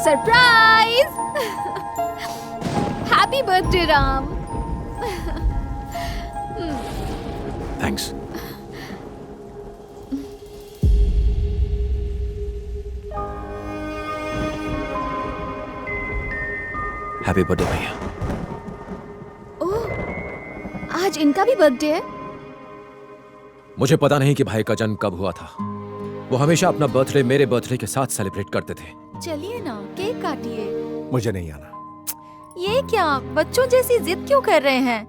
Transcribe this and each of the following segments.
Surprise! Happy birthday Ram. Thanks. Happy birthday भैया। ओह, आज इनका भी बर्थडे है? मुझे पता नहीं कि भाई का जन्म कब हुआ था। वो हमेशा अपना बर्थडे मेरे बर्थडे के साथ सेलिब्रेट करते थे। चलिए ना, केक काटिए। मुझे नहीं आना। ये क्या, बच्चों जैसी जिद क्यों कर रहे हैं?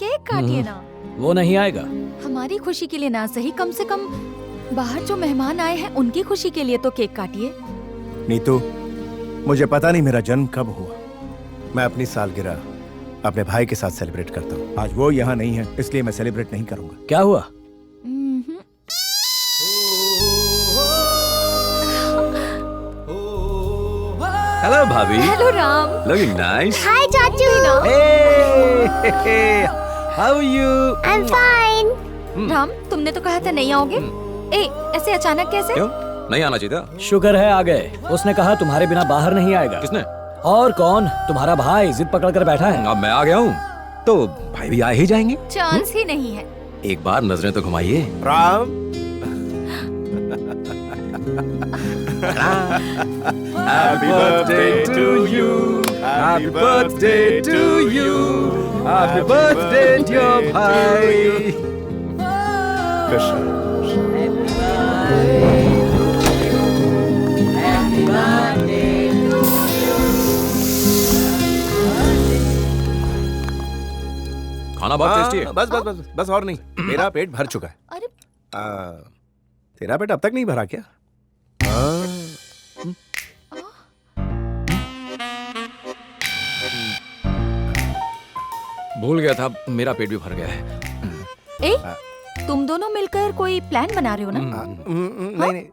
केक काटिए ना। वो नहीं आएगा। हमारी खुशी के लिए ना सही, कम से कम बाहर जो मेहमान आए हैं उनकी खुशी के लिए तो केक काटिए। नीतू, मुझे पता नहीं मेरा जन्म कब हुआ। मैं अपनी सालगिरह अपने भाई के साथ सेलिब्रेट करता हूँ। आज वो यहाँ नहीं है, इसलिए मैं सेलिब्रेट नहीं करूंगा। क्या हुआ? हेलो भाभी। Hello Ram. Looking nice. Hi चाचू। How are you? I am fine. Ram, तुमने तो कहा था नहीं आओगे। ए, ऐसे अचानक कैसे? क्यों नहीं आना चाहिए था? शुक्र है आ गए। उसने कहा तुम्हारे बिना बाहर नहीं आएगा। किसने? और कौन? तुम्हारा भाई जिद पकड़ कर बैठा है। अब मैं आ गया हूँ तो भाई भी आ ही जाएंगे। चांस ही नहीं है। एक बार नजरें तो घुमाइए। Ram. Happy birthday to you. Happy birthday to you. Happy birthday dear भाई। खाना बहुत टेस्टी है। बस बस बस बस और नहीं, मेरा पेट भर चुका है। अरे तेरा पेट अब तक नहीं भरा क्या? भूल गया था, मेरा पेट भी भर गया है। ए, तुम दोनों मिलकर कोई प्लान बना रहे हो ना? नहीं नहीं।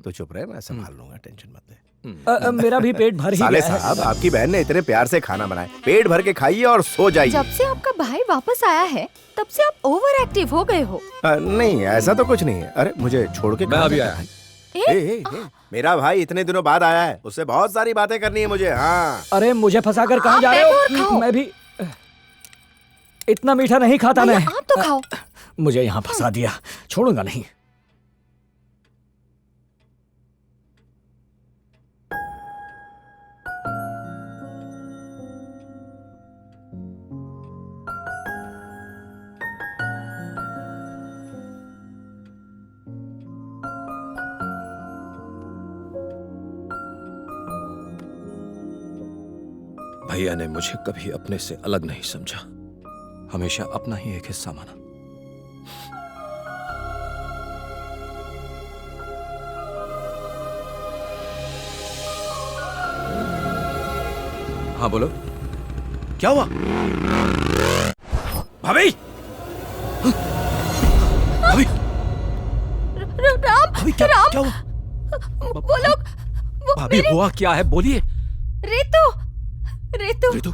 तो चुप रहे, मैं संभाल लूंगा, टेंशन मत ले। मेरा भी पेट भर ही साले गया है। साहब, आपकी बहन ने इतने प्यार से खाना बनाया, पेट भर के खाइए और सो जाइए। जब से आपका भाई वापस आया है तब से आप ओवर एक्टिव हो गए हो। नहीं, ऐसा तो कुछ नहीं है। अरे मुझे छोड़ के मैं अभी आया। मेरा भाई इतने दिनों बाद आया है, उससे बहुत सारी बातें करनी है मुझे। हाँ। अरे मुझे फंसा कर कहाँ आप जा रहे देखो और हो? खाओ। मैं भी इतना मीठा नहीं खाता मैं। आप तो खाओ। मुझे यहाँ फंसा दिया, छोड़ूंगा नहीं। भैया ने मुझे कभी अपने से अलग नहीं समझा, हमेशा अपना ही एक हिस्सा माना। हाँ बोलो, क्या हुआ? भाभी! भाभी! राम, भाभी क्या राम, क्या हुआ? वो लोग, भाभी हुआ क्या है, बोलिए। रेतु, रेतु, रितु,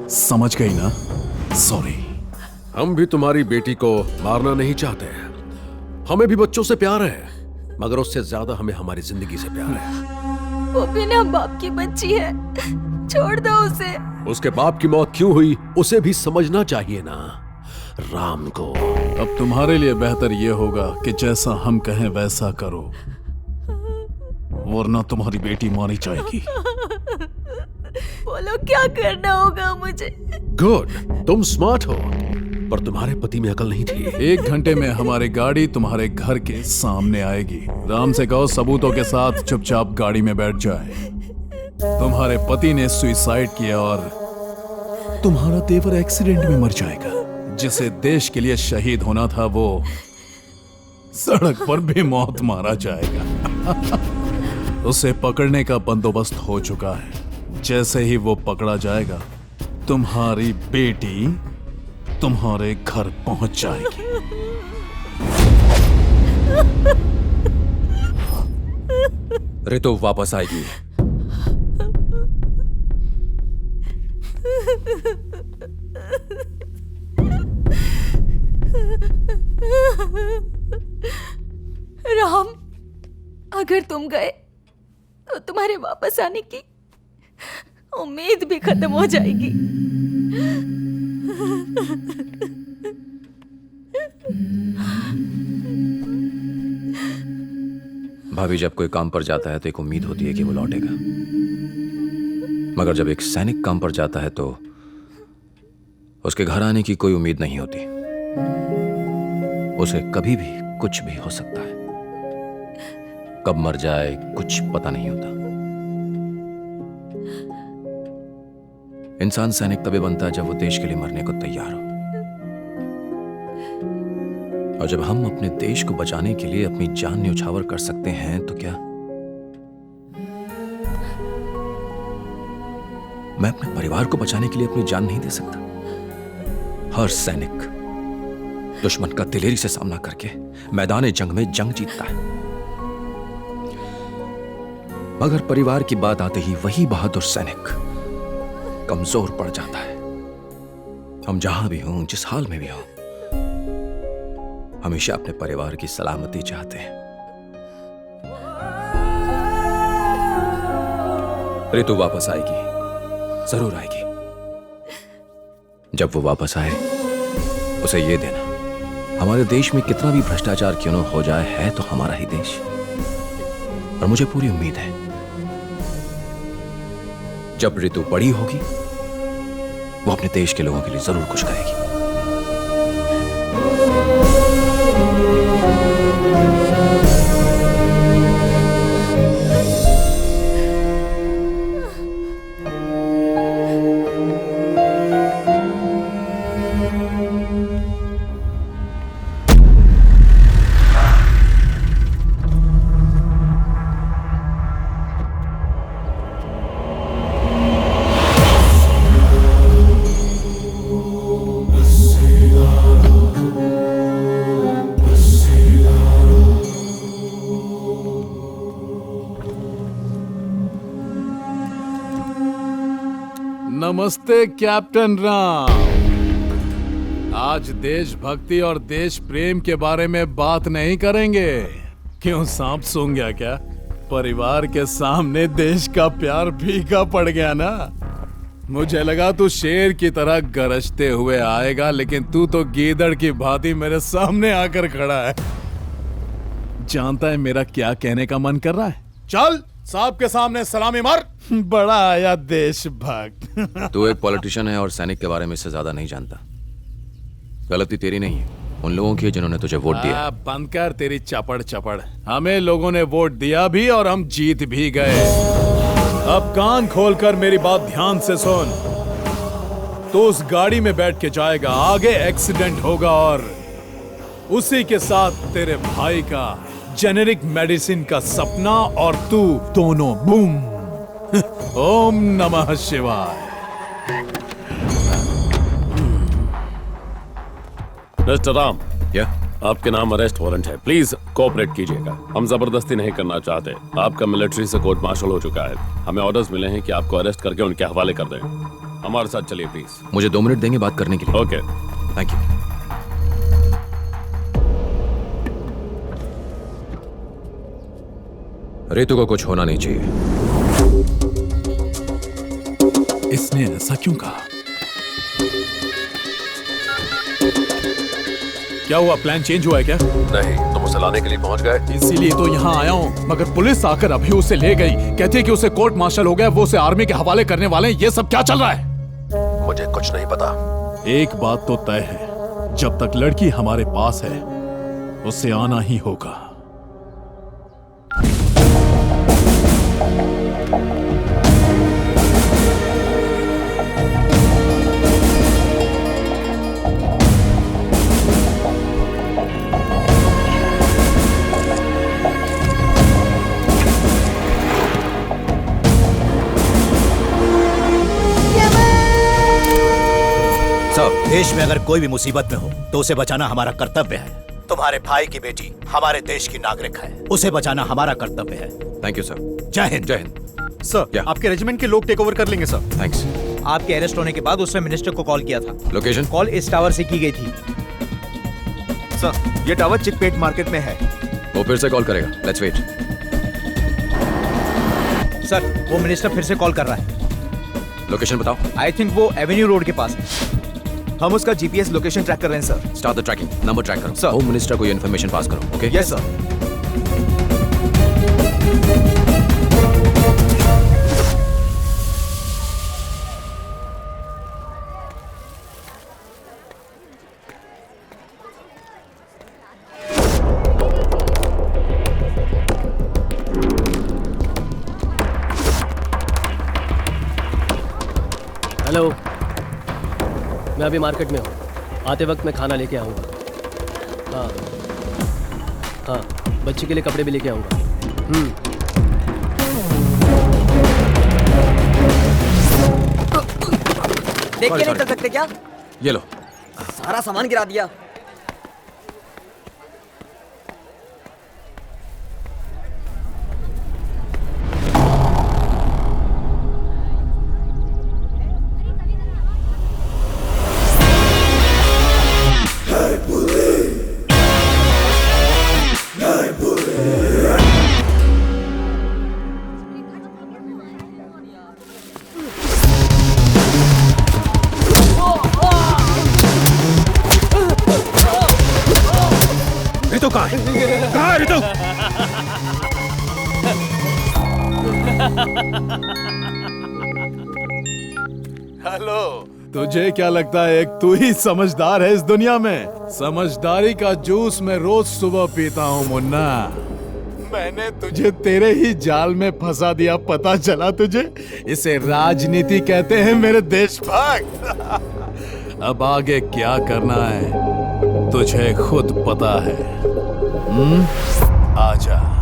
समझ गई ना? सॉरी। हम भी तुम्हारी बेटी को मारना नहीं चाहते। हमें भी बच्चों से प्यार है, मगर उससे ज्यादा हमें हमारी जिंदगी से प्यार है। वो बिना बाप की बच्ची है, छोड़ दो उसे। उसके बाप की मौत क्यों हुई उसे भी समझना चाहिए ना राम को। अब तुम्हारे लिए बेहतर ये होगा कि जैसा हम कहें वैसा करो, वरना तुम्हारी बेटी मारी जाएगी। बोलो क्या करना होगा मुझे? गुड, तुम स्मार्ट हो, पर तुम्हारे पति में अकल नहीं थी। 1 घंटे में हमारी गाड़ी तुम्हारे घर के सामने आएगी। राम से कहो सबूतों के साथ चुपचाप गाड़ी में बैठ जाए। तुम्हारे पति ने सुसाइड किया और तुम्हारा देवर एक्सीडेंट में मर जाएगा। जिसे देश के लिए शहीद होना था वो सड़क पर भी मौत मारा जाएगा। उसे पकड़ने का बंदोबस्त हो चुका है। जैसे ही वो पकड़ा जाएगा, तुम्हारी बेटी तुम्हारे घर पहुंच जाएगी। ऋतु वापस आएगी। राम, अगर तुम गए तो तुम्हारे वापस आने की उम्मीद भी खत्म हो जाएगी। भाभी, जब कोई काम पर जाता है तो एक उम्मीद होती है कि वो लौटेगा, मगर जब एक सैनिक काम पर जाता है तो उसके घर आने की कोई उम्मीद नहीं होती। उसे कभी भी कुछ भी हो सकता है, कब मर जाए कुछ पता नहीं होता। इंसान सैनिक तभी बनता है जब वो देश के लिए मरने को तैयार हो, और जब हम अपने देश को बचाने के लिए अपनी जान न्यौछावर कर सकते हैं तो क्या मैं अपने परिवार को बचाने के लिए अपनी जान नहीं दे सकता? हर सैनिक दुश्मन का दिलेरी से सामना करके मैदान जंग में जंग जीतता है, मगर परिवार की बात आते ही वही बहादुर सैनिक कमजोर पड़ जाता है। हम जहां भी हों, जिस हाल में भी हों, हमेशा अपने परिवार की सलामती चाहते हैं। ऋतु वापस आएगी, जरूर आएगी। जब वो वापस आए उसे ये देना, हमारे देश में कितना भी भ्रष्टाचार क्यों न हो जाए, है तो हमारा ही देश, और मुझे पूरी उम्मीद है जब ऋतु बड़ी होगी वो अपने देश के लोगों के लिए जरूर कुछ करेगी। नमस्ते कैप्टन राम। आज देशभक्ति और देश प्रेम के बारे में बात नहीं करेंगे। क्यों, सांप सूंघ गया क्या? परिवार के सामने देश का प्यार फीका पड़ गया ना। मुझे लगा तू शेर की तरह गरजते हुए आएगा, लेकिन तू तो गीदड़ की भांति मेरे सामने आकर खड़ा है। जानता है मेरा क्या कहने का मन कर रहा है? चल साहब के सामने सलामी मार। बड़ा आया देशभक्त। तू एक पॉलिटिशियन है और सैनिक के बारे में इससे ज्यादा नहीं जानता। गलती तेरी नहीं है, उन लोगों की है जिन्होंने तुझे वोट दिया। बंद कर तेरी चपड़ चपड़। हमें लोगों ने वोट दिया भी और हम जीत भी गए। अब कान खोलकर मेरी बात ध्यान से सुन। तो उस गाड़ी में बैठ के जाएगा, आगे एक्सीडेंट होगा और उसी के साथ तेरे भाई का जेनेरिक मेडिसिन का सपना और तू दोनों बूम। ओम नमः शिवाय। मिस्टर राम, क्या? आपके नाम अरेस्ट वारंट है, प्लीज कोऑपरेट कीजिएगा। हम जबरदस्ती नहीं करना चाहते। आपका मिलिट्री से कोर्ट मार्शल हो चुका है। हमें ऑर्डर्स मिले हैं कि आपको अरेस्ट करके उनके हवाले कर दें। हमारे साथ चलिए प्लीज। मुझे 2 मिनट देंगे बात करने के लिए? ओके। Thank you. ऋतु को कुछ होना नहीं चाहिए। इसने ऐसा क्यों कहा? क्या हुआ, प्लान चेंज हुआ है क्या? नहीं, तुम उसे लाने के लिए पहुंच गए। इसीलिए तो यहाँ आया हूँ, मगर पुलिस आकर अभी उसे ले गई। कहती है कि उसे कोर्ट मार्शल हो गया, वो उसे आर्मी के हवाले करने वाले हैं। ये सब क्या चल रहा है? मुझे कुछ नहीं पता। एक बात तो तय है, जब तक लड़की हमारे पास है उसे आना ही होगा। देश में अगर कोई भी मुसीबत में हो तो उसे बचाना हमारा कर्तव्य है। तुम्हारे भाई की बेटी हमारे देश की नागरिक है, उसे बचाना हमारा कर्तव्य है। Thank you sir. जय हिंद। जय हिंद। सर क्या? आपके रेजिमेंट के लोग टेक ओवर कर लेंगे सर। थैंक्स। आपके अरेस्ट होने के बाद उसने मिनिस्टर को कॉल किया था। लोकेशन? कॉल इस टावर से की गई थी। सर ये टावर चिकपेट मार्केट में है। वो फिर से कॉल करेगा। Let's wait. सर वो मिनिस्टर फिर से कॉल कर रहा है। लोकेशन बताओ। आई थिंक वो एवेन्यू रोड के पास है। हम उसका जीपीएस लोकेशन ट्रैक कर रहे हैं sir. Start the tracking. Number track करो। Sir. होम मिनिस्टर को ये इन्फॉर्मेशन पास करो। ओके? Yes sir. हेलो, मैं अभी मार्केट में हूँ। आते वक्त मैं खाना लेके आऊँगा। हाँ हाँ, बच्ची के लिए कपड़े भी लेके आऊँगा। देख के नहीं Sorry. चल सकते क्या? ये लो। सारा सामान गिरा दिया। रितु कहाँ है? कहाँ है रितु? हेलो, तुझे क्या लगता है एक तू ही समझदार है इस दुनिया में? समझदारी का जूस मैं रोज सुबह पीता हूँ मुन्ना। मैंने तुझे तेरे ही जाल में फंसा दिया, पता चला तुझे? इसे राजनीति कहते हैं मेरे देशभक्त। अब आगे क्या करना है तुझे खुद पता है। आजा।